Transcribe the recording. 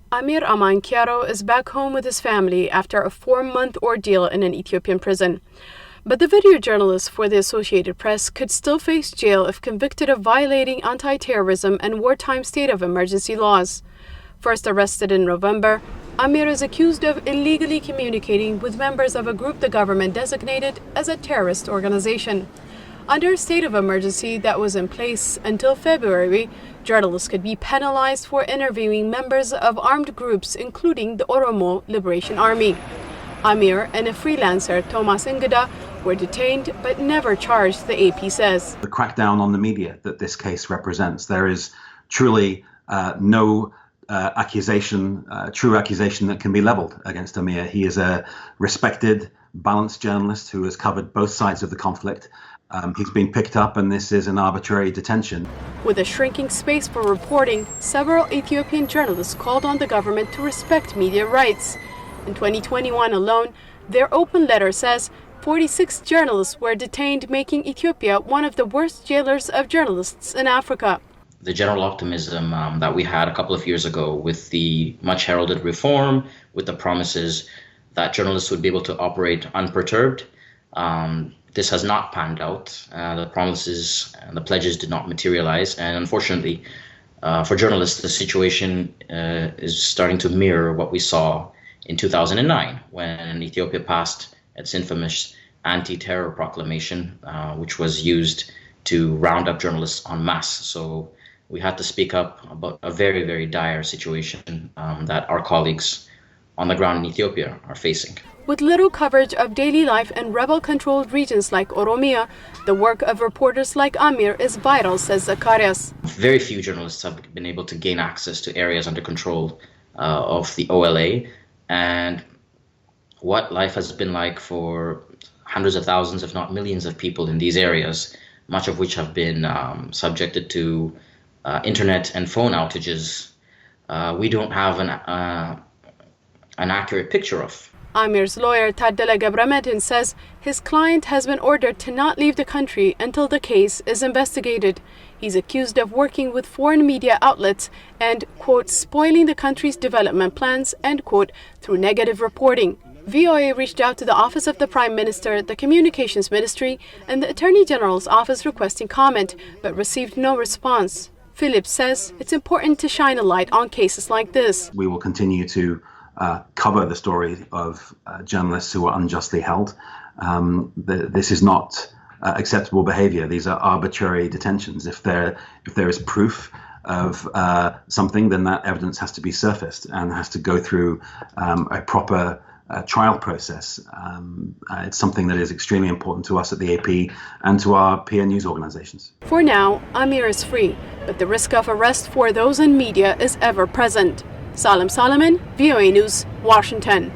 Amir Aman Kiaro is back home with his family after a 4-month ordeal in an Ethiopian prison. But the video journalist for the Associated Press could still face jail if convicted of violating anti-terrorism and wartime state of emergency laws. First arrested in November, Amir is accused of illegally communicating with members of a group the government designated as a terrorist organization. Under a state of emergency that was in place until February, journalists could be penalized for interviewing members of armed groups, including the Oromo Liberation Army. Amir and a freelancer, Thomas Ingeda, were detained but never charged, the AP says. The crackdown on the media that this case represents, there is truly no true accusation that can be leveled against Amir. He is a respected, balanced journalist who has covered both sides of the conflict. He's been picked up, and this is an arbitrary detention. With a shrinking space for reporting, several Ethiopian journalists called on the government to respect media rights. In 2021 alone, their open letter says 46 journalists were detained, making Ethiopia one of the worst jailers of journalists in Africa. The general optimism that we had a couple of years ago with the much heralded reform, with the promises that journalists would be able to operate unperturbed, this has not panned out. The promises and the pledges did not materialize. And unfortunately, for journalists, the situation is starting to mirror what we saw in 2009, when Ethiopia passed its infamous anti-terror proclamation, which was used to round up journalists en masse. So we had to speak up about a very, very dire situation that our colleagues on the ground in Ethiopia are facing. With little coverage of daily life in rebel-controlled regions like Oromia, the work of reporters like Amir is vital, says Zacharias. Very few journalists have been able to gain access to areas under control of the OLA, and what life has been like for hundreds of thousands, if not millions of people in these areas, much of which have been subjected to internet and phone outages, we don't have an accurate picture of. Amir's lawyer, Taddala Gebramedin, says his client has been ordered to not leave the country until the case is investigated. He's accused of working with foreign media outlets and, quote, spoiling the country's development plans, end quote, through negative reporting. VOA reached out to the Office of the Prime Minister, the Communications Ministry, and the Attorney General's office requesting comment, but received no response. Phillips says it's important to shine a light on cases like this. We will continue to cover the story of journalists who are unjustly held. This is not acceptable behavior. These are arbitrary detentions. If there is proof of something, then that evidence has to be surfaced and has to go through a proper trial process. It's something that is extremely important to us at the AP and to our peer news organizations. For now, Amir is free, but the risk of arrest for those in media is ever present. Salem Solomon, VOA News, Washington.